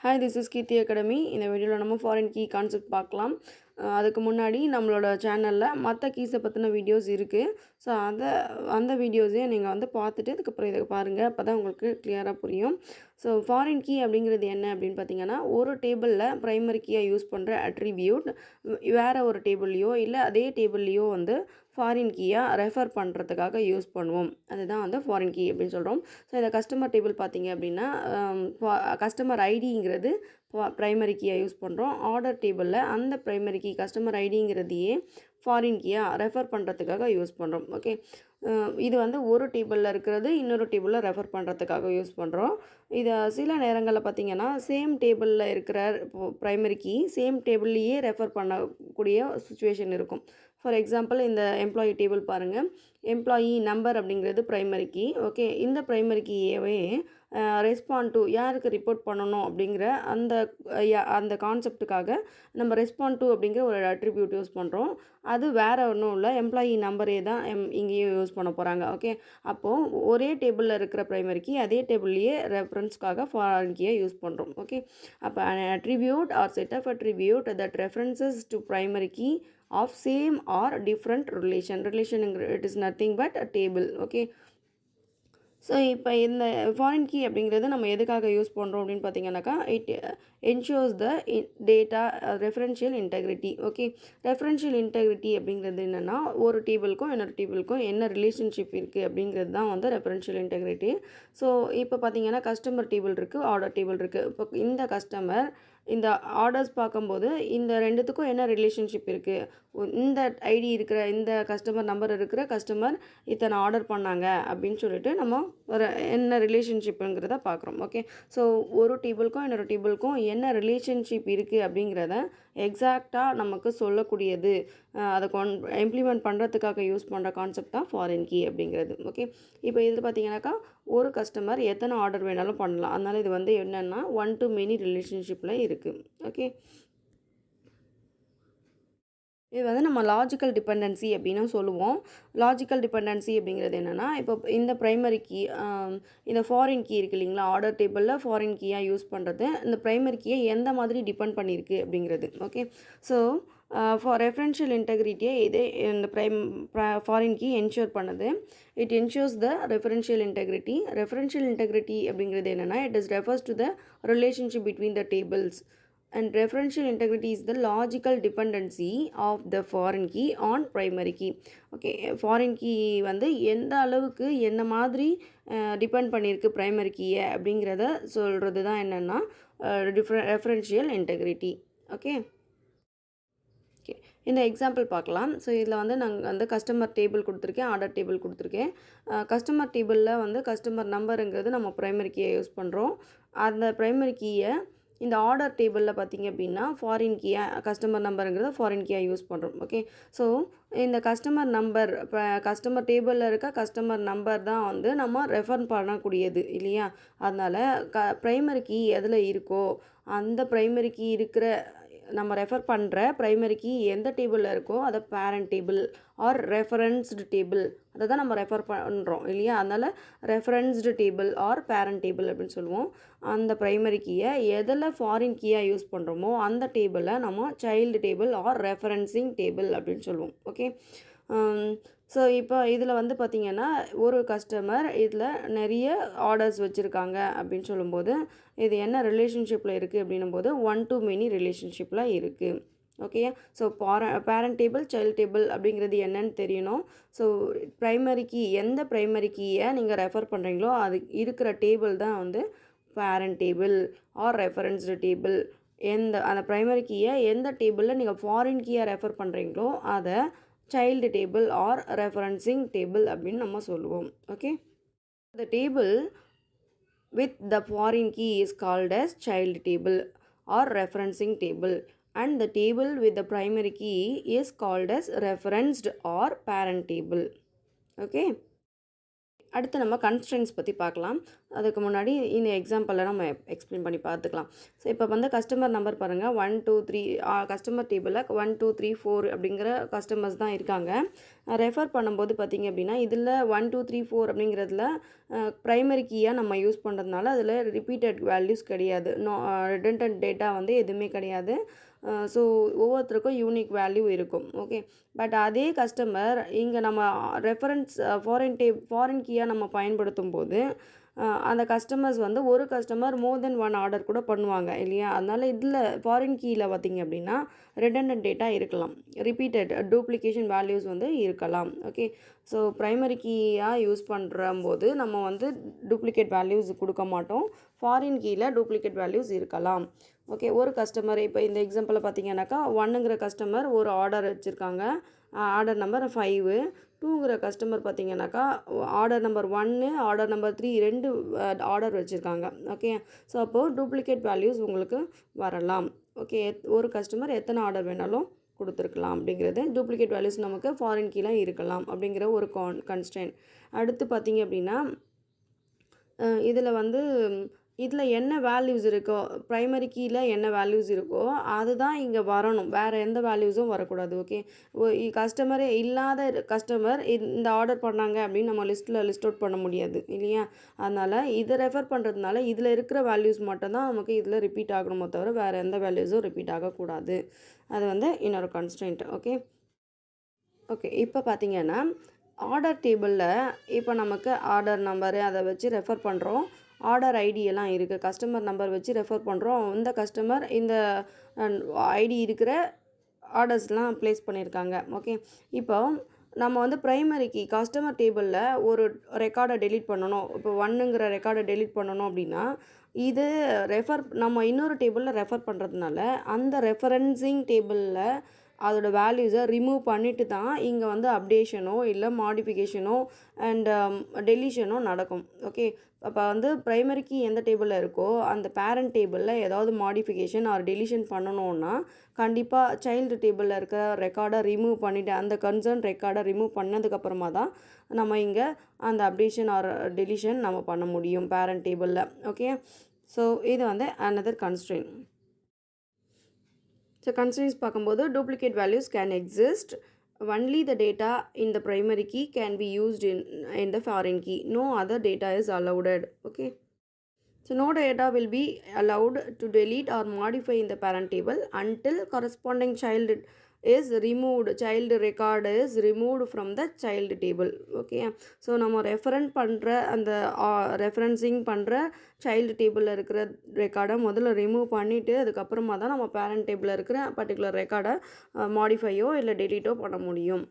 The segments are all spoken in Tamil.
Hi, this is Kirti Academy. இந்த வீடியோவில் நம்ம ஃபாரின் கீ கான்செப்ட் பார்க்கலாம். அதுக்கு முன்னாடி நம்மளோட சேனலில் மற்ற கீஸை பற்றின வீடியோஸ் இருக்குது. ஸோ அந்த வீடியோஸையும் நீங்கள் வந்து பார்த்துட்டு அதுக்கப்புறம் இதை பாருங்கள். அப்போ தான் உங்களுக்கு கிளியராக புரியும். ஸோ ஃபாரின் கீ அப்படிங்கிறது என்ன அப்படின்னு பார்த்தீங்கன்னா, ஒரு டேபிளில் ப்ரைமரி கீயாக யூஸ் பண்ணுற அட்ரிபியூட் வேறு ஒரு டேபிள்லையோ இல்லை அதே டேபிள்லையோ வந்து ஃபாரின் கீயாக ரெஃபர் பண்ணுறதுக்காக யூஸ் பண்ணுவோம். அதுதான் வந்து ஃபாரின் கீ அப்படின்னு சொல்கிறோம். ஸோ இந்த கஸ்டமர் டேபிள் பார்த்தீங்க அப்படின்னா, கஸ்டமர் ஐடிங்கிறது ப்ரைமரி கீயாக யூஸ் பண்ணுறோம். ஆர்டர் டேபிளில் அந்த ப்ரைமரி கீ கஸ்டமர் ஐடிங்கிறதையே ஃபாரின் கீயாக ரெஃபர் பண்ணுறதுக்காக யூஸ் பண்ணுறோம். ஓகே, இது வந்து ஒரு டேபிளில் இருக்கிறது இன்னொரு டேபிளில் ரெஃபர் பண்ணுறதுக்காக யூஸ் பண்ணுறோம். இதை சில நேரங்களில் பார்த்திங்கன்னா சேம் டேபிளில் இருக்கிற ப்ரைமரி கீ சேம் டேபிள்லேயே ரெஃபர் பண்ணக்கூடிய சுச்சுவேஷன் இருக்கும். ஃபார் எக்ஸாம்பிள் இந்த எம்ப்ளாயி டேபிள் பாருங்கள். எம்ப்ளாயி நம்பர் அப்படிங்கிறது ப்ரைமரி கீ. ஓகே, இந்த ப்ரைமரி கீயவே ரெஸ்பாண்ட் டு யாருக்கு ரிப்போர்ட் பண்ணணும் அப்படிங்கிற அந்த கான்செப்டுக்காக நம்ம ரெஸ்பாண்ட் டு அப்படிங்கிற ஒரு அட்ரிபியூட் யூஸ் பண்ணுறோம். அது வேறு ஒன்றும் இல்லை, எம்ப்ளாயி நம்பரே தான் இங்கேயும் யூஸ் பண்ண போகிறாங்க. ஓகே, அப்போது ஒரே டேபிளில் இருக்கிற ப்ரைமரி கீ அதே டேபிள்லேயே ரெஃபரன்ஸ்க்காக ஃபாரின் கீயை யூஸ் பண்ணுறோம். ஓகே, அப்போ attribute or set of attribute that references to primary key of same or different relation it is nothing but a table. Okay, so இப்போ இந்த ஃபாரின் கீ அப்படிங்கிறது நம்ம எதுக்காக யூஸ் பண்ணுறோம் அப்படின்னு பார்த்தீங்கன்னாக்கா, it ensures the data referential integrity. Okay, referential integrity அப்படிங்கிறது என்னென்னா, ஒரு டேபிளுக்கும் இன்னொரு டேபிளுக்கும் என்ன ரிலேஷன்ஷிப் இருக்குது அப்படிங்கிறது தான் வந்து ரெஃபரன்ஷியல் இன்டெகிரிட்டி. ஸோ இப்போ பார்த்தீங்கன்னா கஸ்டமர் டேபிள் இருக்குது, ஆர்டர் டேபிள் இருக்குது. இப்போ இந்த கஸ்டமர் இந்த ஆர்டர்ஸ் பார்க்கும்போது இந்த ரெண்டுத்துக்கும் என்ன ரிலேஷன்ஷிப் இருக்குது, இந்த ஐடி இருக்கிற இந்த கஸ்டமர் நம்பர் இருக்கிற கஸ்டமர் இத்தனை ஆர்டர் பண்ணாங்க அப்படின்னு சொல்லிட்டு நம்ம ஒரு என்ன ரிலேஷன்ஷிப்புங்கிறத பார்க்குறோம். ஓகே, ஸோ ஒரு டேபிளுக்கும் இன்னொரு டேபிளுக்கும் என்ன ரிலேஷன்ஷிப் இருக்குது அப்படிங்கிறத எக்ஸாக்டாக நமக்கு சொல்லக்கூடியது, அதை இம்ப்ளிமெண்ட் பண்ணுறதுக்காக யூஸ் பண்ணுற கான்செப்ட் தான் ஃபாரின் கீ அப்படிங்கிறது. ஓகே, இப்போ இது பார்த்தீங்கன்னாக்கா ஒரு கஸ்டமர் எத்தனை ஆர்டர் வேணாலும் பண்ணலாம். அதனால் இது வந்து என்னென்னா 1 to many ரிலேஷன்ஷிப்பில் இருக்குது. ஓகே, இது வந்து நம்ம லாஜிக்கல் டிபெண்டன்சி அப்படின்னு சொல்லுவோம். லாஜிக்கல் டிபெண்டன்சி அப்படிங்கிறது என்னென்னா, இப்போ இந்த ப்ரைமரி கீ இந்த ஃபாரின் கீ இருக்குது இல்லைங்களா, ஆர்டர் டேபிளில் ஃபாரின் கீயாக யூஸ் பண்ணுறது இந்த ப்ரைமரி கீயை எந்த மாதிரி டிபெண்ட் பண்ணியிருக்கு அப்படிங்கிறது. ஓகே, ஸோ ஃபார் ரெஃபரன்ஷியல் இன்டெகிரிட்டியை இதே இந்த ஃபாரின் கீ என்ஷூர் பண்ணுது. It ensures the referential integrity. Referential integrity அப்படிங்கிறது என்னென்னா, it is refers to the relationship between the tables. And referential integrity is the logical dependency of the foreign key on primary key. Okay, foreign key வந்து எந்த அளவுக்கு என்ன மாதிரி டிபெண்ட் பண்ணியிருக்கு ப்ரைமரி கீயை அப்படிங்கிறத சொல்கிறது தான் என்னென்னா ரெஃபரன்ஷியல் இன்டெகிரிட்டி. ஓகே, ஓகே, இந்த எக்ஸாம்பிள் பார்க்கலாம். ஸோ இதில் வந்து நாங்கள் வந்து கஸ்டமர் டேபிள் கொடுத்துருக்கேன், ஆர்டர் டேபிள் கொடுத்துருக்கேன். கஸ்டமர் டேபிளில் வந்து கஸ்டமர் நம்பருங்கிறது நம்ம ப்ரைமரி கீயை யூஸ் பண்ணுறோம். அந்த ப்ரைமரி கீயை இந்த ஆர்டர் டேபிளில் பார்த்திங்க அப்படின்னா ஃபாரின் கீயாக கஸ்டமர் நம்பருங்கிறத ஃபாரின் கீயாக யூஸ் பண்ணுறோம். ஓகே, ஸோ இந்த கஸ்டமர் நம்பர் கஸ்டமர் டேபிளில் இருக்க கஸ்டமர் நம்பர் தான் வந்து நம்ம ரெஃபர் பண்ணக்கூடியது இல்லையா. அதனால் ப்ரைமரி கீ எதில் இருக்கோ அந்த ப்ரைமரி கீ இருக்கிற நம்ம ரெஃபர் பண்ணுற ப்ரைமரி கீ எந்த டேபிளில் இருக்கோ அதை parent table or referenced table அதை தான் நம்ம ரெஃபர் பண்ணுறோம் இல்லையா. அதனால் referenced table R parent table அப்படின்னு சொல்லுவோம். அந்த ப்ரைமரி கீயை எதில் ஃபாரின் கீயாக யூஸ் பண்ணுறோமோ அந்த டேபிளை நம்ம child table or referencing table அப்படின்னு சொல்லுவோம். ஓகே, ஸோ இப்போ இதில் வந்து பார்த்திங்கன்னா ஒரு கஸ்டமர் இதில் நிறைய ஆர்டர்ஸ் வச்சுருக்காங்க அப்படின்னு சொல்லும்போது இது என்ன ரிலேஷன்ஷிப்பில் இருக்குது அப்படின்னும் போது 1 to many ரிலேஷன்ஷிப்பில் இருக்குது. Okay, so parent table child table அப்படிங்கிறது என்னன்னு தெரியணும். ஸோ ப்ரைமரி கீ எந்த ப்ரைமரி கீயை நீங்கள் ரெஃபர் பண்ணுறீங்களோ அது இருக்கிற டேபிள் தான் வந்து parent table or referenced table. அந்த ப்ரைமரி கீயை எந்த டேபிளில் நீங்கள் ஃபாரின் கீயை ரெஃபர் பண்ணுறீங்களோ அதை child table or referencing table அப்படின்னு நம்ம சொல்லுவோம். Okay, the table with the foreign key is called as child table or referencing table, and the table with the primary key is called as referenced or parent table. Okay, அடுத்து நம்ம கன்ஸ்ட்ரெயின்ஸ் பற்றி பார்க்கலாம். அதுக்கு முன்னாடி இந்த எக்ஸாம்பிளில் நம்ம எக்ஸ்பிளைன் பண்ணி பார்த்துக்கலாம். ஸோ இப்போ வந்து கஸ்டமர் நம்பர் பாருங்கள் 1 2 3 கஸ்டமர் டேபிளில் 1 2 3 4 அப்படிங்கிற கஸ்டமர்ஸ் தான் இருக்காங்க. ரெஃபர் பண்ணும்போது பார்த்திங்க அப்படின்னா இதில் 1 2 3 4 அப்படிங்கிறதுல ப்ரைமரி கீயாக நம்ம யூஸ் பண்ணுறதுனால அதில் ரிப்பீட்டட் வேல்யூஸ் கிடையாது. ரிடண்டன்ட் டேட்டா வந்து எதுவுமே கிடையாது. ஸோ ஒவ்வொருத்தருக்கும் யூனிக் வேல்யூ இருக்கும். ஓகே, பட் அதே கஸ்டமர் இங்கே நம்ம ரெஃபரன்ஸ் ஃபாரின் கீயாக நம்ம பயன்படுத்தும் போது அந்த கஸ்டமர்ஸ் வந்து ஒரு கஸ்டமர் மோர் தென் ஒன் ஆர்டர் கூட பண்ணுவாங்க இல்லையா? அதனால் இதில் ஃபாரின் கீயில் பார்த்திங்க அப்படின்னா ரிடண்டன்ட் டேட்டா இருக்கலாம், ரிப்பீட்டட் டூப்ளிகேஷன் வேல்யூஸ் வந்து இருக்கலாம். ஓகே, ஸோ ப்ரைமரி கீயாக யூஸ் பண்ணுறம்போது நம்ம வந்து டூப்ளிகேட் வேல்யூஸ் கொடுக்க மாட்டோம். ஃபாரின் கீயில் டூப்ளிகேட் வேல்யூஸ் இருக்கலாம். ஓகே, ஒரு கஸ்டமர் இப்போ இந்த எக்ஸாம்பிளில் பார்த்திங்கனாக்கா 1ங்கிற கஸ்டமர் ஒரு ஆர்டர் வச்சுருக்காங்க, ஆர்டர் நம்பர் 5. 2ங்கிற கஸ்டமர் பார்த்திங்கனாக்கா order number 1 order number 3 2 order வச்சுருக்காங்க. ஓகே, ஸோ அப்போது டூப்ளிகேட் வேல்யூஸ் உங்களுக்கு வரலாம். ஓகே, ஒரு கஸ்டமர் எத்தனை ஆர்டர் வேணாலும் கொடுத்துருக்கலாம் அப்படிங்கிறது. டூப்ளிகேட் வேல்யூஸ் நமக்கு ஃபாரின் கீழே இருக்கலாம் அப்படிங்கிற ஒரு கன்ஸ்ட்ரெயின்ட். அடுத்து பார்த்திங்க அப்படின்னா இதில் வந்து இதில் என்ன வேல்யூஸ் இருக்கோ, ப்ரைமரி கீயில் என்ன வேல்யூஸ் இருக்கோ அதுதான் இங்கே வரணும், வேறு எந்த வேல்யூஸும் வரக்கூடாது. ஓகே, கஸ்டமரே இல்லாத கஸ்டமர் இந்த ஆர்டர் பண்ணாங்க அப்படின்னு நம்ம லிஸ்ட் அவுட் பண்ண முடியாது இல்லையா? அதனால் இதை ரெஃபர் பண்ணுறதுனால இதில் இருக்கிற வேல்யூஸ் மட்டும்தான் நமக்கு இதில் ரிப்பீட் ஆகணுமோ தவிர வேறு எந்த வேல்யூஸும் ரிப்பீட் ஆகக்கூடாது. அது வந்து இன்னொரு கன்ஸ்ட்ரெயின்ட். ஓகே ஓகே இப்போ பார்த்திங்கன்னா ஆர்டர் டேபிளில் இப்போ நமக்கு ஆர்டர் நம்பரு அதை வச்சு ரெஃபர் பண்ணுறோம். ஆர்டர் ஐடி எல்லாம் இருக்குது, கஸ்டமர் நம்பர் வச்சு ரெஃபர் பண்ணுறோம். இந்த கஸ்டமர் இந்த ஐடி இருக்கிற ஆர்டர்ஸ்லாம் ப்ளேஸ் பண்ணியிருக்காங்க. ஓகே, இப்போ நம்ம வந்து ப்ரைமரி கீ கஸ்டமர் டேபிளில் ஒரு ரெக்கார்டை டெலீட் பண்ணணும். இப்போ 1ங்கிற ரெக்கார்டை டெலீட் பண்ணணும் அப்படின்னா இது நம்ம இன்னொரு டேபிளில் ரெஃபர் பண்ணுறதுனால அந்த ரெஃபரன்சிங் டேபிளில் அதோட வேல்யூஸை ரிமூவ் பண்ணிவிட்டு தான் இங்கே வந்து அப்டேஷனோ இல்லை மாடிஃபிகேஷனோ அண்ட் டெலிஷனோ நடக்கும். ஓகே, அப்போ வந்து ப்ரைமரி கீ எந்த டேபிளில் இருக்கோ அந்த பேரண்ட் டேபிளில் ஏதாவது மாடிஃபிகேஷன் ஆர் டெலிஷன் பண்ணணுன்னா கண்டிப்பாக சைல்டு டேபிளில் இருக்கிற ரெக்கார்டை ரிமூவ் பண்ணிவிட்டு அந்த கன்சர்ன் ரெக்கார்டை ரிமூவ் பண்ணதுக்கப்புறமா தான் நம்ம இங்கே அந்த அப்டேஷன் ஆர் டெலிஷன் நம்ம பண்ண முடியும் பேரண்ட் டேபிளில். ஓகே, ஸோ இது வந்து another constraint. ஸோ constraints பார்க்கும்போது duplicate values can exist. Only the data in the primary key can be used in the foreign key. No other data is allowed. Okay. So no data will be allowed to delete or modify in the parent table until corresponding child is removed. Child record is removed from the child table. Okay, so நம்ம ரெஃபரன்ஸ் பண்ணுற அந்த ரெஃபரன்சிங் பண்ணுற சைல்டு டேபிளில் இருக்கிற ரெக்கார்டை முதல்ல ரிமூவ் பண்ணிவிட்டு அதுக்கப்புறமா தான் நம்ம பேரண்ட் டேபிளில் இருக்கிற பர்டிகுலர் ரெக்கார்டை மாடிஃபையோ இல்லை டெலீட்டோ பண்ண முடியும்.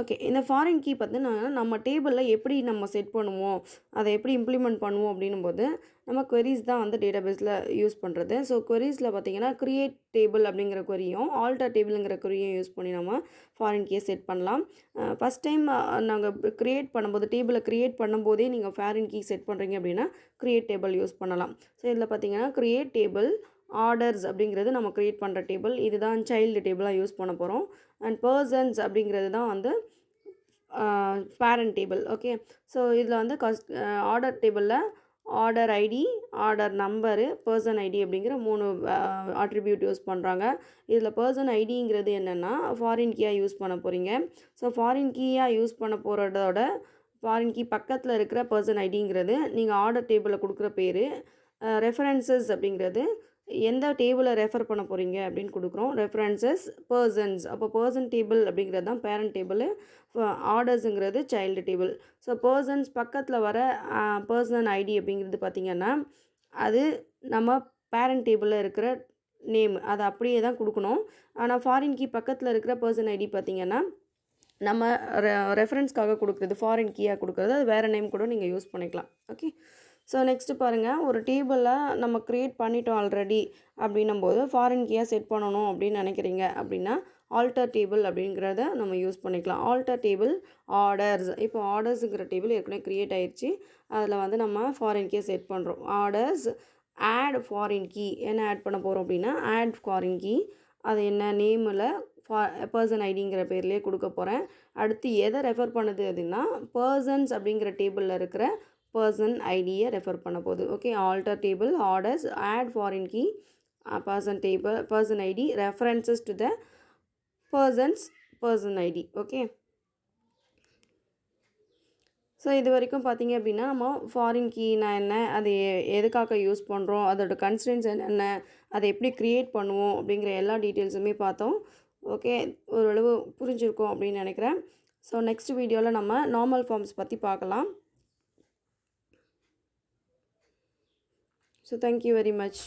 ஓகே, இந்த ஃபாரின் கீ பார்த்தீங்கன்னா நம்ம டேபிளில் எப்படி நம்ம செட் பண்ணுவோம், அதை எப்படி இம்ப்ளிமெண்ட் பண்ணுவோம் அப்படின்னும் போது நம்ம queries தான் வந்து டேட்டாபேஸில் யூஸ் பண்ணுறது. ஸோ queriesல பார்த்தீங்கன்னா க்ரியேட் டேபிள் அப்படிங்கிற queryயும் ஆல்டர் டேபிளுங்கிற queryயும் யூஸ் பண்ணி நம்ம ஃபாரின் கீயை செட் பண்ணலாம். ஃபஸ்ட் டைம் நாங்கள் க்ரியேட் பண்ணும்போது டேபிளை க்ரியேட் பண்ணும்போதே நீங்கள் ஃபாரின் கீ செட் பண்ணுறீங்க அப்படின்னா க்ரியேட் டேபிள் யூஸ் பண்ணலாம். ஸோ இதில் பார்த்தீங்கன்னா க்ரியேட் டேபிள் ஆர்டர்ஸ் அப்படிங்கிறது நம்ம க்ரியேட் பண்ணுற டேபிள், இதுதான் சைல்டு டேபிளாக யூஸ் பண்ண போகிறோம். அண்ட் பர்சன்ஸ் அப்படிங்கிறது தான் வந்து பேரண்ட் டேபிள். ஓகே, ஸோ இதில் வந்து ஆர்டர் டேபிளில் order ID, order number, person ID அப்படிங்கிற 3 அட்ரிபியூட் யூஸ் பண்ணுறாங்க. இதில் பர்சன் ஐடிங்கிறது என்னென்னா ஃபாரின் கீயாக யூஸ் பண்ண போகிறீங்க. ஸோ ஃபாரின் கீயாக யூஸ் பண்ண போகிறதோட ஃபாரின் கீ பக்கத்தில் இருக்கிற பர்சன் ஐடிங்கிறது நீங்கள் ஆர்டர் டேபிளில் கொடுக்குற பேர். ரெஃபரன்சஸ் அப்படிங்கிறது எந்த டேபிளை ரெஃபர் பண்ண போகிறீங்க அப்படின்னு கொடுக்குறோம். ரெஃபரன்சஸ் பர்சன்ஸ், அப்போ பர்சன் டேபிள் அப்படிங்கிறது தான் பேரண்ட் டேபிள், ஆர்டர்ஸுங்கிறது சைல்டு டேபிள். ஸோ பர்சன்ஸ் பக்கத்தில் வர பர்சன் ஐடி அப்படிங்கிறது பார்த்திங்கன்னா அது நம்ம பேரண்ட் டேபிளில் இருக்கிற நேம், அதை அப்படியே தான் கொடுக்கணும். ஆனால் ஃபாரின் கீ பக்கத்தில் இருக்கிற பர்சன் ஐடி பார்த்திங்கன்னா நம்ம ரெஃபரன்ஸ்க்காக கொடுக்குறது, ஃபாரின் கீயாக கொடுக்குறது, அது வேறு நேம் கூட நீங்கள் யூஸ் பண்ணிக்கலாம். ஓகே, ஸோ நெக்ஸ்ட்டு பாருங்கள், ஒரு டேபிளில் நம்ம க்ரியேட் பண்ணிட்டோம் ஆல்ரெடி அப்படின்னும்போது ஃபாரின் கீயாக செட் பண்ணணும் அப்படின்னு நினைக்கிறீங்க அப்படின்னா ஆல்டர் டேபிள் அப்படிங்கிறத நம்ம யூஸ் பண்ணிக்கலாம். ஆல்டர் டேபிள் ஆர்டர்ஸ், இப்போ ஆர்டர்ஸுங்கிற டேபிள் ஏற்கனவே க்ரியேட் ஆயிடுச்சு, அதில் வந்து நம்ம ஃபாரின் கீயை செட் பண்ணுறோம். ஆர்டர்ஸ் ஆட் ஃபாரின் கீ, என்ன ஆட் பண்ண போகிறோம் அப்படின்னா ஆட் ஃபாரின் கீ, அது என்ன நேமில் பர்சன் ஐடிங்கிற பேர்லேயே கொடுக்க போகிறேன். அடுத்து எதை ரெஃபர் பண்ணுது அப்படின்னா பர்சன்ஸ் அப்படிங்கிற டேபிளில் இருக்கிற பர்சன் ஐடியை ரெஃபர் பண்ண போகுது. Okay, alter table orders add foreign key person ID references to the person ID. Okay, so இது வரைக்கும் பார்த்தீங்க அப்படின்னா நம்ம ஃபாரின் கீனா என்ன, அது எதுக்காக யூஸ் பண்ணுறோம், அதோட கன்ஸ்ட்ரெயின்ஸ் என்னென்ன, அதை எப்படி க்ரியேட் பண்ணுவோம் அப்படிங்கிற எல்லா டீட்டெயில்ஸுமே பார்த்தோம். ஓகே, ஓரளவு புரிஞ்சிருக்கும் அப்படின்னு நினைக்கிறேன். ஸோ நெக்ஸ்ட் வீடியோவில் நம்ம நார்மல் ஃபார்ம்ஸ் பற்றி பார்க்கலாம். So thank you very much.